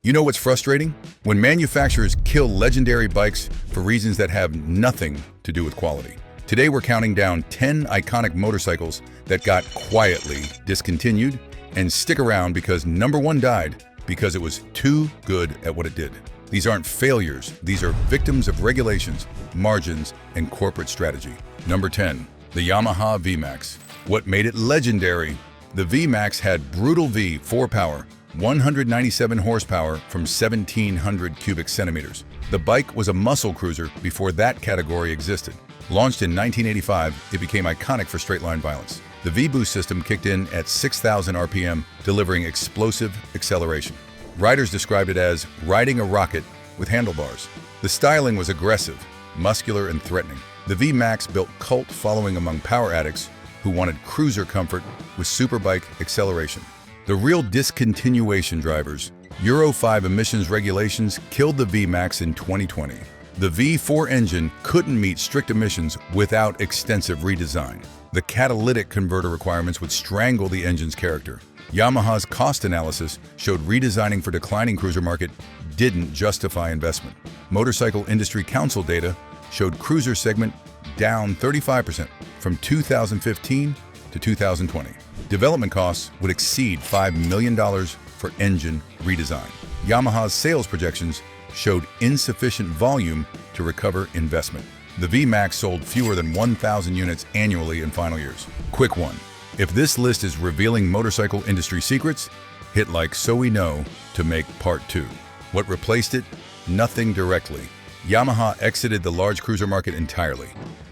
You know what's frustrating? When manufacturers kill legendary bikes for reasons that have nothing to do with quality. Today we're counting down 10 iconic motorcycles that got quietly discontinued and stick around because number one died because it was too good at what it did. These aren't failures, these are victims of regulations, margins, and corporate strategy. Number 10, the Yamaha V-Max. What made it legendary? The V-Max had brutal V4 power, 197 horsepower from 1,700 cubic centimeters. The bike was a muscle cruiser before that category existed. Launched in 1985, it became iconic for straight-line violence. The V-Boost system kicked in at 6,000 RPM, delivering explosive acceleration. Riders described it as riding a rocket with handlebars. The styling was aggressive, muscular, and threatening. The V-Max built cult following among power addicts who wanted cruiser comfort with superbike acceleration. The real discontinuation drivers, Euro 5 emissions regulations, killed the V-Max in 2020. The V4 engine couldn't meet strict emissions without extensive redesign. The catalytic converter requirements would strangle the engine's character. Yamaha's cost analysis showed redesigning for declining cruiser market didn't justify investment. Motorcycle Industry Council data showed cruiser segment down 35% from 2015 to 2020. Development costs would exceed $5 million for engine redesign. Yamaha's sales projections showed insufficient volume to recover investment. The V-Max sold fewer than 1,000 units annually in final years. Quick one. If this list is revealing motorcycle industry secrets, hit like so we know to make part 2. What replaced it? Nothing directly. Yamaha exited the large cruiser market entirely.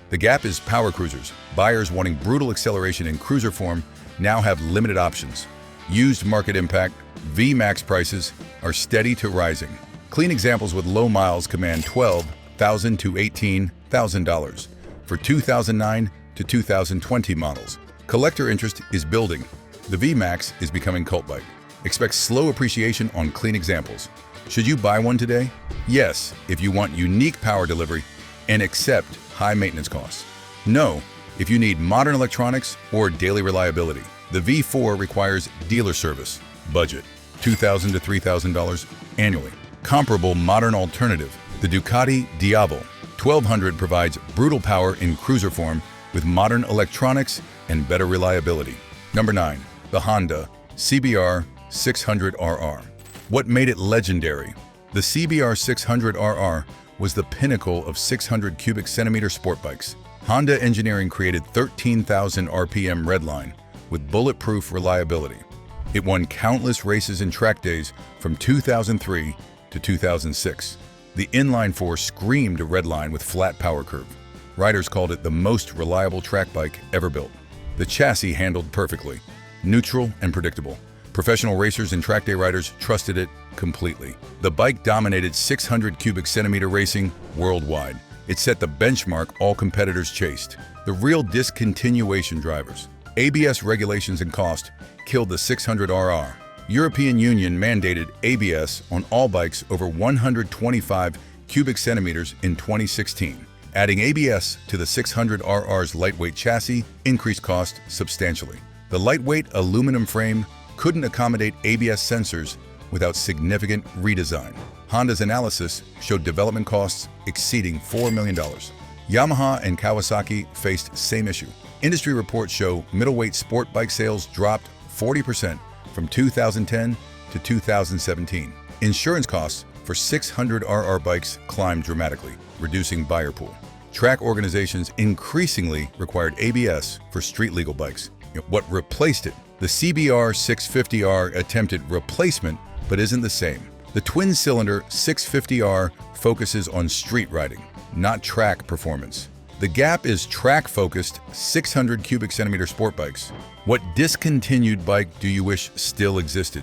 The gap is power cruisers. Buyers wanting brutal acceleration in cruiser form now have limited options. Used market impact, V-Max prices are steady to rising. Clean examples with low miles command $12,000 to $18,000 for 2009 to 2020 models. Collector interest is building. The V-Max is becoming cult bike. Expect slow appreciation on clean examples. Should you buy one today? Yes, if you want unique power delivery and accept high maintenance costs. No, if you need modern electronics or daily reliability. The V4 requires dealer service. Budget, $2,000 to $3,000 annually. Comparable modern alternative, the Ducati Diavol 1200 provides brutal power in cruiser form with modern electronics and better reliability. Number 9, the Honda CBR 600RR. What made it legendary? The CBR 600RR was the pinnacle of 600 cubic centimeter sport bikes. Honda engineering created 13,000 RPM redline with bulletproof reliability. It won countless races and track days from 2003 to 2006. The inline-4 screamed a redline with flat power curve. Riders called it the most reliable track bike ever built. The chassis handled perfectly, neutral and predictable. Professional racers and track day riders trusted it completely. The bike dominated 600 cubic centimeter racing worldwide. It set the benchmark all competitors chased. The real discontinuation drivers. ABS regulations and cost killed the 600RR. European Union mandated ABS on all bikes over 125 cubic centimeters in 2016. Adding ABS to the 600RR's lightweight chassis increased cost substantially. The lightweight aluminum frame couldn't accommodate ABS sensors without significant redesign. Honda's analysis showed development costs exceeding $4 million. Yamaha and Kawasaki faced same issue. Industry reports show middleweight sport bike sales dropped 40% from 2010 to 2017. Insurance costs for 600RR bikes climbed dramatically, reducing buyer pool. Track organizations increasingly required ABS for street-legal bikes. What replaced it? The CBR 650R attempted replacement, but isn't the same. The twin-cylinder 650R focuses on street riding, not track performance. The gap is track-focused 600 cubic centimeter sport bikes. What discontinued bike do you wish still existed?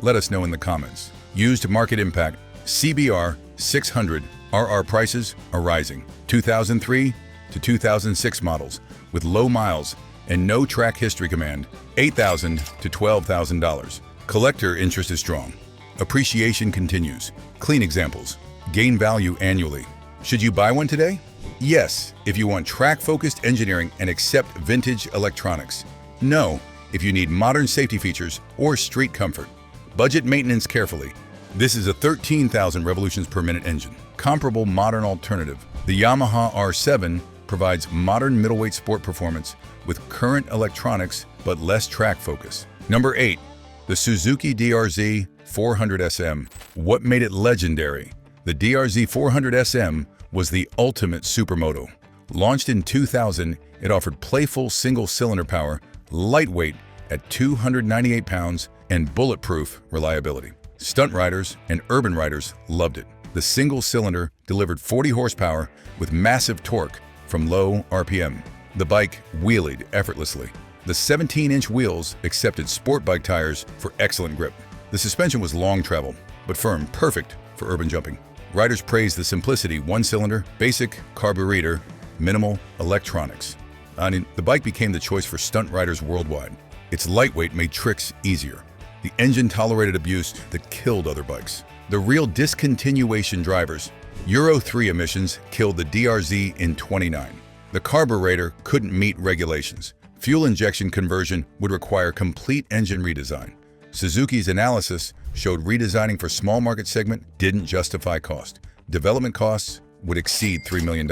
Let us know in the comments. Used market impact, CBR 600RR prices are rising. 2003 to 2006 models with low miles and no track history command, $8,000 to $12,000. Collector interest is strong. Appreciation continues. Clean examples. Gain value annually. Should you buy one today? Yes, if you want track-focused engineering and accept vintage electronics. No, if you need modern safety features or street comfort. Budget maintenance carefully. This is a 13,000 revolutions per minute engine. Comparable modern alternative. The Yamaha R7 provides modern middleweight sport performance with current electronics but less track focus. Number 8. The Suzuki DRZ 400 SM. What made it legendary? The DRZ 400 SM was the ultimate supermoto. Launched in 2000, it offered playful single-cylinder power, lightweight at 298 pounds, and bulletproof reliability. Stunt riders and urban riders loved it. The single cylinder delivered 40 horsepower with massive torque from low RPM. The bike wheelied effortlessly. The 17-inch wheels accepted sport bike tires for excellent grip. The suspension was long travel, but firm, perfect for urban jumping. Riders praised the simplicity, one-cylinder, basic carburetor, minimal electronics. The bike became the choice for stunt riders worldwide. Its lightweight made tricks easier. The engine tolerated abuse that killed other bikes. The real discontinuation drivers. Euro 3 emissions killed the DRZ in 29. The carburetor couldn't meet regulations. Fuel injection conversion would require complete engine redesign. Suzuki's analysis showed redesigning for small market segment didn't justify cost. Development costs would exceed $3 million.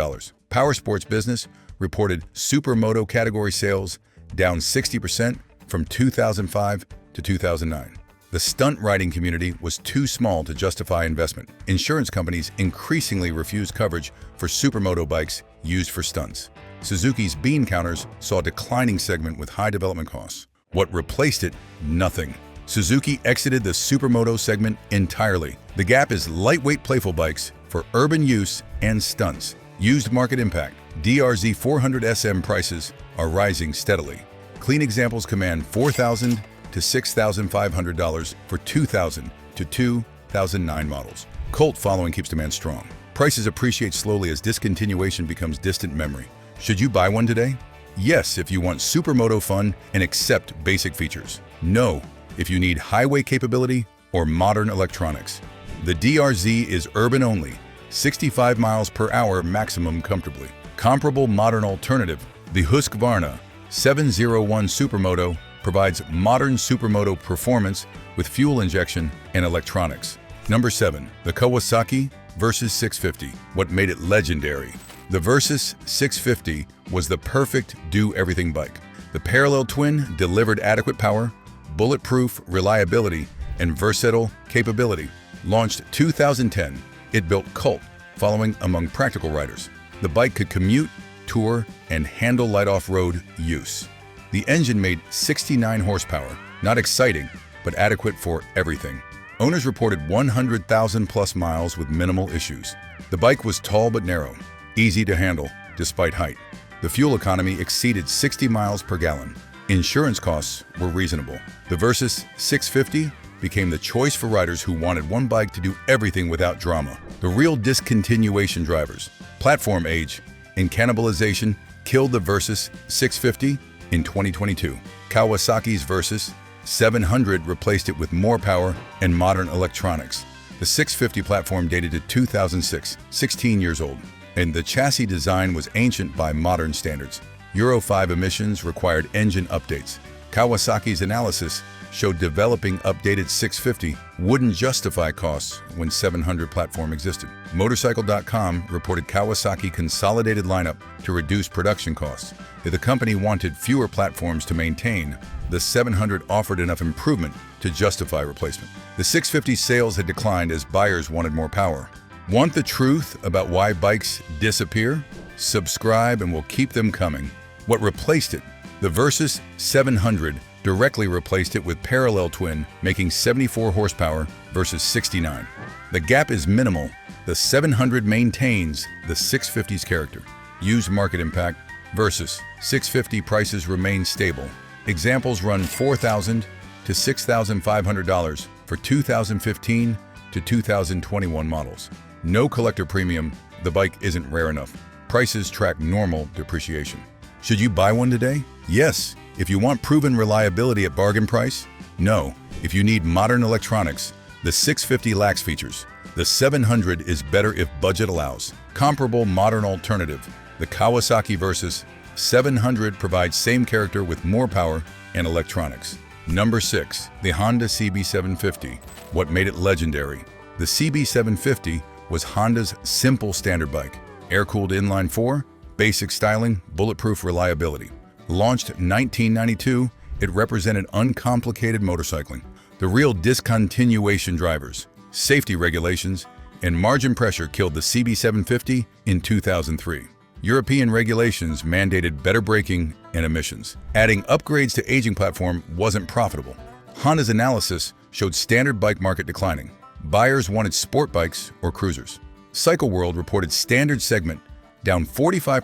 Power sports business reported supermoto category sales down 60% from 2005 to 2009. The stunt riding community was too small to justify investment. Insurance companies increasingly refused coverage for supermoto bikes used for stunts. Suzuki's bean counters saw a declining segment with high development costs. What replaced it? Nothing. Suzuki exited the supermoto segment entirely. The gap is lightweight playful bikes for urban use and stunts. Used market impact. DRZ 400 SM prices are rising steadily. Clean examples command $4,000 to $6,500 for 2000 to 2009 models. Cult following keeps demand strong. Prices appreciate slowly as discontinuation becomes distant memory. Should you buy one today? Yes, if you want supermoto fun and accept basic features. No, if you need highway capability or modern electronics. The DRZ is urban only, 65 miles per hour maximum comfortably. Comparable modern alternative, the Husqvarna 701 Supermoto provides modern supermoto performance with fuel injection and electronics. Number 7. The Kawasaki Versys 650. What made it legendary? The Versys 650 was the perfect do-everything bike. The parallel twin delivered adequate power, bulletproof reliability, and versatile capability. Launched 2010, it built cult following among practical riders. The bike could commute, tour, and handle light off-road use. The engine made 69 horsepower, not exciting, but adequate for everything. Owners reported 100,000 plus miles with minimal issues. The bike was tall but narrow, easy to handle despite height. The fuel economy exceeded 60 miles per gallon. Insurance costs were reasonable. The Versys 650 became the choice for riders who wanted one bike to do everything without drama. The real discontinuation drivers. Platform age and cannibalization killed the Versys 650 in 2022. Kawasaki's Versys 700 replaced it with more power and modern electronics. The 650 platform dated to 2006, 16 years old, and the chassis design was ancient by modern standards. Euro 5 emissions required engine updates. Kawasaki's analysis showed developing updated 650 wouldn't justify costs when 700 platform existed. Motorcycle.com reported Kawasaki consolidated lineup to reduce production costs. If the company wanted fewer platforms to maintain, the 700 offered enough improvement to justify replacement. The 650 sales had declined as buyers wanted more power. Want the truth about why bikes disappear? Subscribe and we'll keep them coming. What replaced it? The Versys 700 directly replaced it with parallel twin, making 74 horsepower versus 69. The gap is minimal. The 700 maintains the 650's character. Used market impact. Versys 650 prices remain stable. Examples run $4,000 to $6,500 for 2015 to 2021 models. No collector premium. The bike isn't rare enough. Prices track normal depreciation. Should you buy one today? Yes, if you want proven reliability at bargain price. No, if you need modern electronics. The 650 lacks features. The 700 is better if budget allows. Comparable modern alternative. The Kawasaki Versys 700 provides same character with more power and electronics. Number 6. The Honda CB750. What made it legendary? The CB750 was Honda's simple standard bike. Air-cooled inline-4, basic styling, bulletproof reliability. Launched 1992, it represented uncomplicated motorcycling. The real discontinuation drivers, safety regulations, and margin pressure killed the CB750 in 2003. European regulations mandated better braking and emissions. Adding upgrades to aging platform wasn't profitable. Honda's analysis showed standard bike market declining. Buyers wanted sport bikes or cruisers. Cycle World reported standard segment down 45%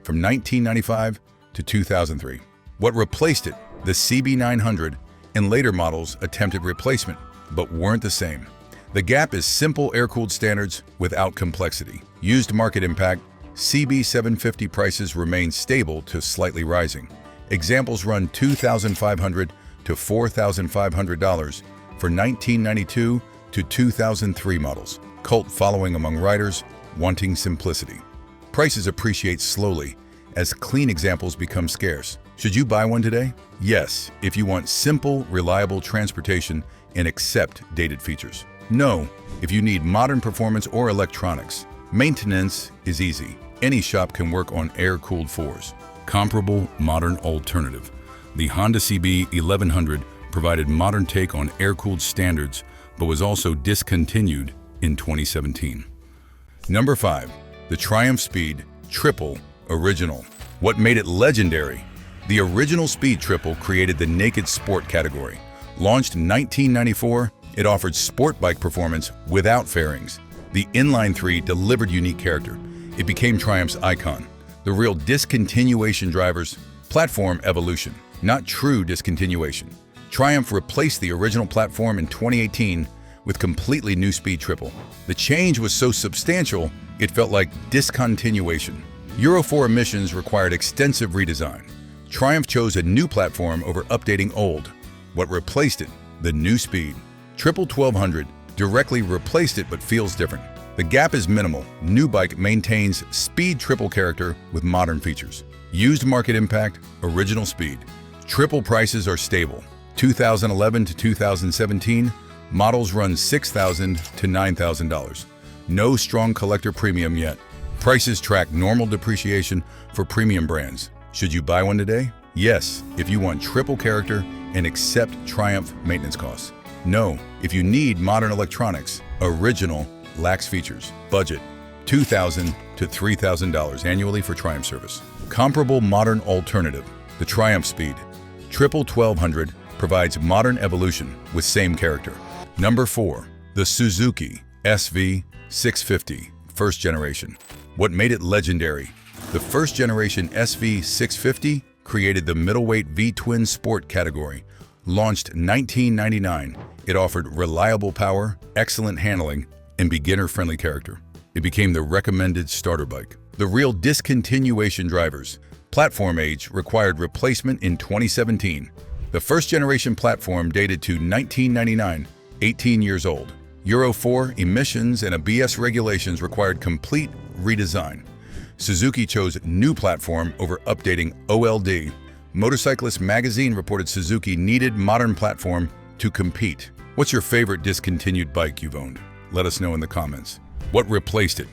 from 1995 to 2003. What replaced it? The CB900 and later models attempted replacement, but weren't the same. The gap is simple air-cooled standards without complexity. Used market impact, CB750 prices remain stable to slightly rising. Examples run $2,500 to $4,500 for 1992 to 2003 models. Cult following among riders wanting simplicity. Prices appreciate slowly as clean examples become scarce. Should you buy one today? Yes, if you want simple, reliable transportation and accept dated features. No, if you need modern performance or electronics. Maintenance is easy. Any shop can work on air-cooled 4s. Comparable modern alternative. The Honda CB1100 provided modern take on air-cooled standards, but was also discontinued in 2017. Number 5. The Triumph Speed Triple Original. What made it legendary? The original Speed Triple created the naked sport category. Launched in 1994, it offered sport bike performance without fairings. The Inline 3 delivered unique character. It became Triumph's icon. The real discontinuation drivers, platform evolution, not true discontinuation. Triumph replaced the original platform in 2018 with completely new Speed Triple. The change was so substantial, it felt like discontinuation. Euro 4 emissions required extensive redesign. Triumph chose a new platform over updating old. What replaced it? The new Speed. Triple 1200 directly replaced it but feels different. The gap is minimal. New bike maintains Speed Triple character with modern features. Used market impact, original Speed. Triple prices are stable. 2011 to 2017, models run $6,000 to $9,000. No strong collector premium yet. Prices track normal depreciation for premium brands. Should you buy one today? Yes, if you want triple character and accept Triumph maintenance costs. No, if you need modern electronics, original lacks features. Budget, $2,000 to $3,000 annually for Triumph service. Comparable modern alternative, the Triumph Speed. Triple 1200 provides modern evolution with same character. Number 4. The Suzuki SV 650 First Generation. What made it legendary? The first generation SV 650 created the middleweight V-twin sport category. Launched 1999, it offered reliable power, excellent handling, and beginner-friendly character. It became the recommended starter bike. The real discontinuation drivers. Platform age required replacement in 2017. The first generation platform dated to 1999, 18 years old. Euro 4 emissions and ABS regulations required complete redesign. Suzuki chose new platform over updating OLD. Motorcyclist Magazine reported Suzuki needed modern platform to compete. What's your favorite discontinued bike you've owned? Let us know in the comments. What replaced it?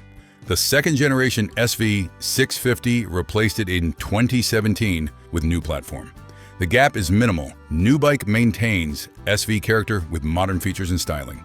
The second generation SV 650 replaced it in 2017 with new platform. The gap is minimal. New bike maintains SV character with modern features and styling.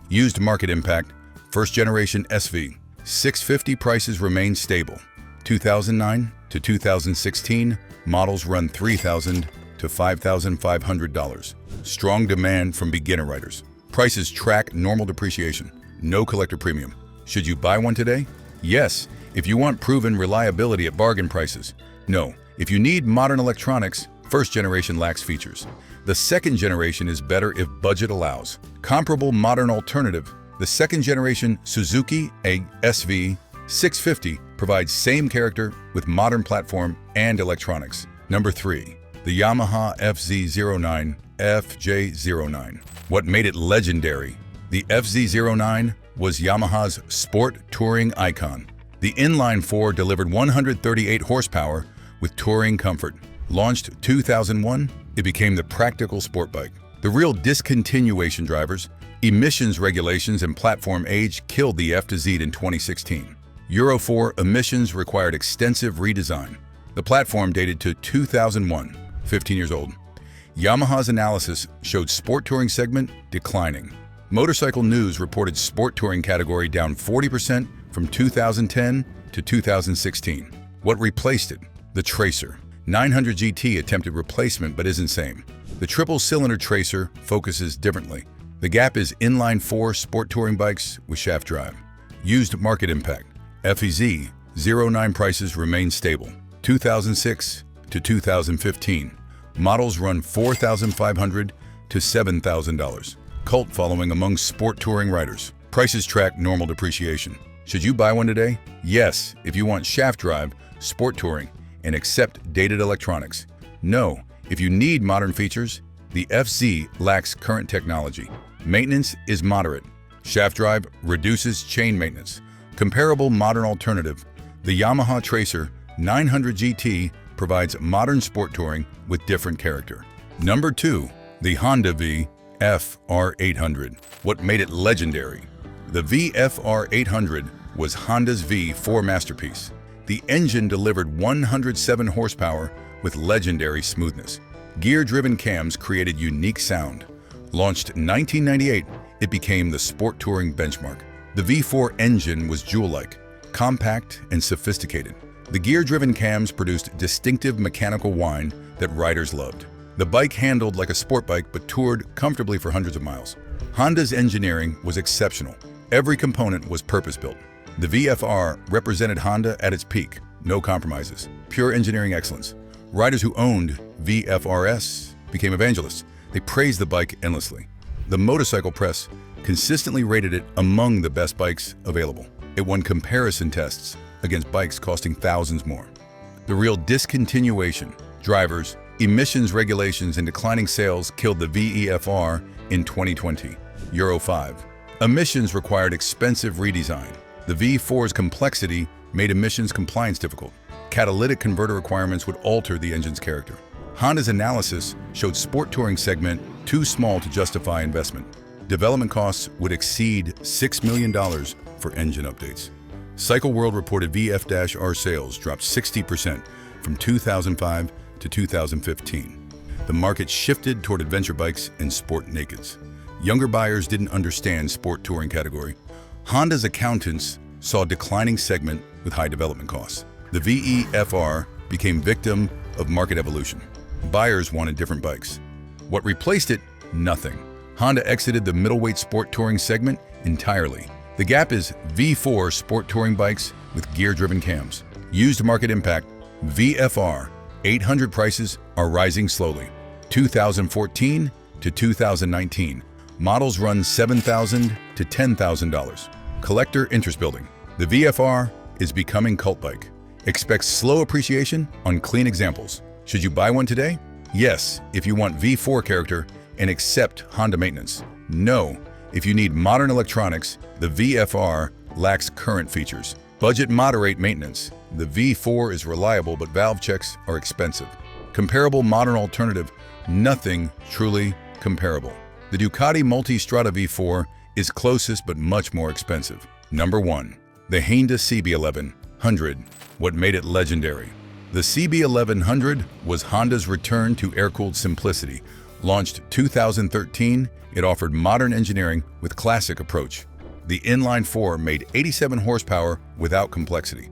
Used market impact, first generation SV 650 prices remain stable. 2009 to 2016, models run $3,000 to $5,500. Strong demand from beginner riders. Prices track normal depreciation. No collector premium. Should you buy one today? Yes, if you want proven reliability at bargain prices. No, if you need modern electronics, first generation lacks features. The second generation is better if budget allows. Comparable modern alternative, the second generation Suzuki SV 650 provides same character with modern platform and electronics. Number 3. The Yamaha FZ09 FJ09. What made it legendary? The FZ09 was Yamaha's sport touring icon. The inline 4 delivered 138 horsepower with touring comfort. Launched 2001, it became the practical sport bike. The real discontinuation drivers, emissions regulations and platform age killed the F to Z in 2016. Euro 4 emissions required extensive redesign. The platform dated to 2001, 15 years old. Yamaha's analysis showed sport touring segment declining. Motorcycle News reported sport touring category down 40% from 2010 to 2016. What replaced it? The Tracer. 900 GT attempted replacement but isn't same. The triple-cylinder Tracer focuses differently. The gap is inline-4 sport touring bikes with shaft drive. Used market impact. FEZ 09 prices remain stable. 2006 to 2015. Models run $4,500 to $7,000. Cult following among sport touring riders. Prices track normal depreciation. Should you buy one today? Yes, if you want shaft drive, sport touring, and accept dated electronics. No, if you need modern features, the FZ lacks current technology. Maintenance is moderate. Shaft drive reduces chain maintenance. Comparable modern alternative, the Yamaha Tracer 900 GT provides modern sport touring with different character. Number 2, the Honda VFR 800. What made it legendary? The VFR 800 was Honda's V4 masterpiece. The engine delivered 107 horsepower with legendary smoothness. Gear-driven cams created unique sound. Launched in 1998, it became the sport touring benchmark. The V4 engine was jewel-like, compact and sophisticated. The gear-driven cams produced distinctive mechanical whine that riders loved. The bike handled like a sport bike but toured comfortably for hundreds of miles. Honda's engineering was exceptional. Every component was purpose-built. The VFR represented Honda at its peak. No compromises. Pure engineering excellence. Riders who owned VFRs became evangelists. They praised the bike endlessly. The motorcycle press consistently rated it among the best bikes available. It won comparison tests against bikes costing thousands more. The real discontinuation, drivers, emissions regulations, and declining sales killed the VEFR in 2020. Euro 5. Emissions required expensive redesign. The V4's complexity made emissions compliance difficult. Catalytic converter requirements would alter the engine's character. Honda's analysis showed sport touring segment too small to justify investment. Development costs would exceed $6 million for engine updates. Cycle World reported VF-R sales dropped 60% from 2005 to 2015. The market shifted toward adventure bikes and sport nakeds. Younger buyers didn't understand sport touring category. Honda's accountants saw declining segment with high development costs. The VEFR became victim of market evolution. Buyers wanted different bikes. What replaced it? Nothing. Honda exited the middleweight sport touring segment entirely. The gap is V4 sport touring bikes with gear-driven cams. Used market impact, VFR 800 prices are rising slowly. 2014 to 2019. Models run $7,000 to $10,000. Collector interest building. The VFR is becoming cult bike. Expect slow appreciation on clean examples. Should you buy one today? Yes, if you want V4 character and accept Honda maintenance. No, if you need modern electronics, the VFR lacks current features. Budget moderate maintenance. The V4 is reliable, but valve checks are expensive. Comparable modern alternative, nothing truly comparable. The Ducati Multistrada V4 is closest but much more expensive. Number 1. The Honda CB1100. What made it legendary? The CB1100 was Honda's return to air-cooled simplicity. Launched 2013, it offered modern engineering with classic approach. The inline-4 made 87 horsepower without complexity.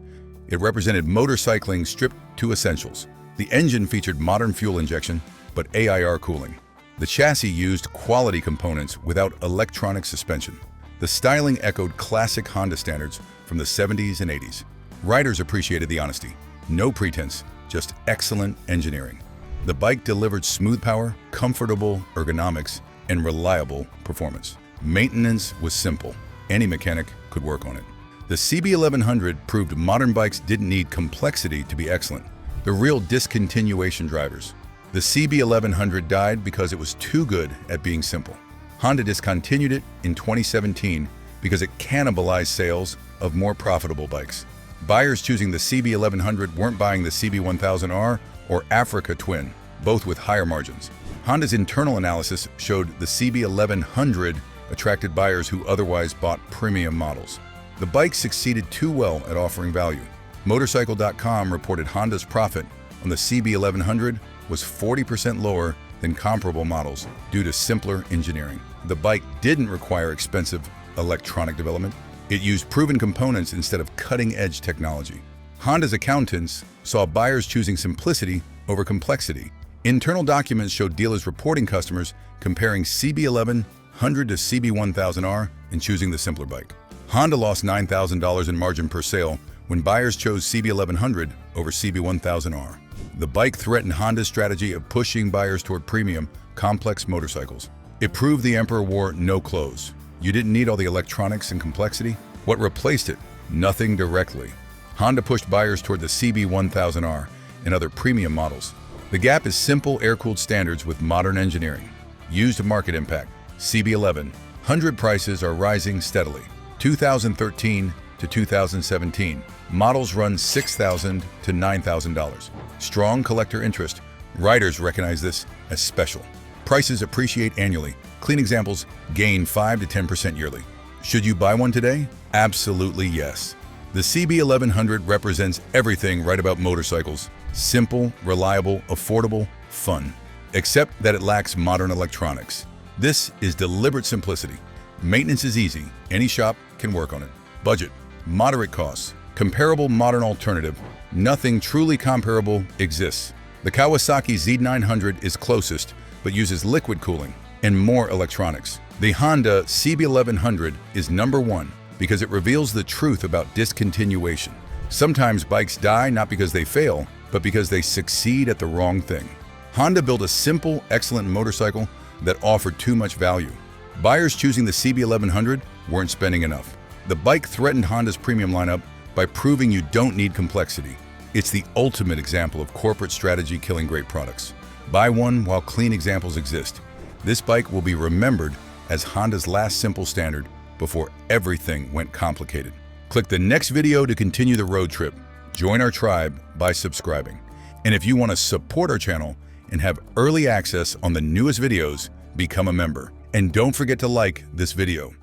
It represented motorcycling stripped to essentials. The engine featured modern fuel injection, but AIR cooling. The chassis used quality components without electronic suspension. The styling echoed classic Honda standards from the 70s and 80s. Riders appreciated the honesty. No pretense, just excellent engineering. The bike delivered smooth power, comfortable ergonomics, and reliable performance. Maintenance was simple. Any mechanic could work on it. The CB1100 proved modern bikes didn't need complexity to be excellent. The real discontinuation drivers. The CB1100 died because it was too good at being simple. Honda discontinued it in 2017 because it cannibalized sales of more profitable bikes. Buyers choosing the CB1100 weren't buying the CB1000R or Africa Twin. both with higher margins. Honda's internal analysis showed the CB1100 attracted buyers who otherwise bought premium models. The bike succeeded too well at offering value. Motorcycle.com reported Honda's profit on the CB1100 was 40% lower than comparable models due to simpler engineering. The bike didn't require expensive electronic development. It used proven components instead of cutting-edge technology. Honda's accountants saw buyers choosing simplicity over complexity. Internal documents showed dealers reporting customers comparing CB1100 to CB1000R and choosing the simpler bike. Honda lost $9,000 in margin per sale when buyers chose CB1100 over CB1000R. The bike threatened Honda's strategy of pushing buyers toward premium, complex motorcycles. It proved the Emperor wore no clothes. You didn't need all the electronics and complexity. What replaced it? Nothing directly. Honda pushed buyers toward the CB1000R and other premium models. The gap is simple air-cooled standards with modern engineering. Used market impact. CB1100 prices are rising steadily. 2013 to 2017, models run $6,000 to $9,000. Strong collector interest. Riders recognize this as special. Prices appreciate annually. Clean examples gain 5 to 10% yearly. Should you buy one today? Absolutely yes. The CB1100 represents everything right about motorcycles. Simple, reliable, affordable, fun. Except that it lacks modern electronics. This is deliberate simplicity. Maintenance is easy. Any shop can work on it. Budget. Moderate costs. Comparable modern alternative. Nothing truly comparable exists. The Kawasaki Z900 is closest, but uses liquid cooling and more electronics. The Honda CB1100 is number one because it reveals the truth about discontinuation. Sometimes bikes die not because they fail, but because they succeed at the wrong thing. Honda built a simple, excellent motorcycle that offered too much value. Buyers choosing the CB1100 weren't spending enough. The bike threatened Honda's premium lineup by proving you don't need complexity. It's the ultimate example of corporate strategy killing great products. Buy one while clean examples exist. This bike will be remembered as Honda's last simple standard before everything went complicated. Click the next video to continue the road trip. Join our tribe by subscribing. And if you want to support our channel and have early access on the newest videos, become a member. And don't forget to like this video.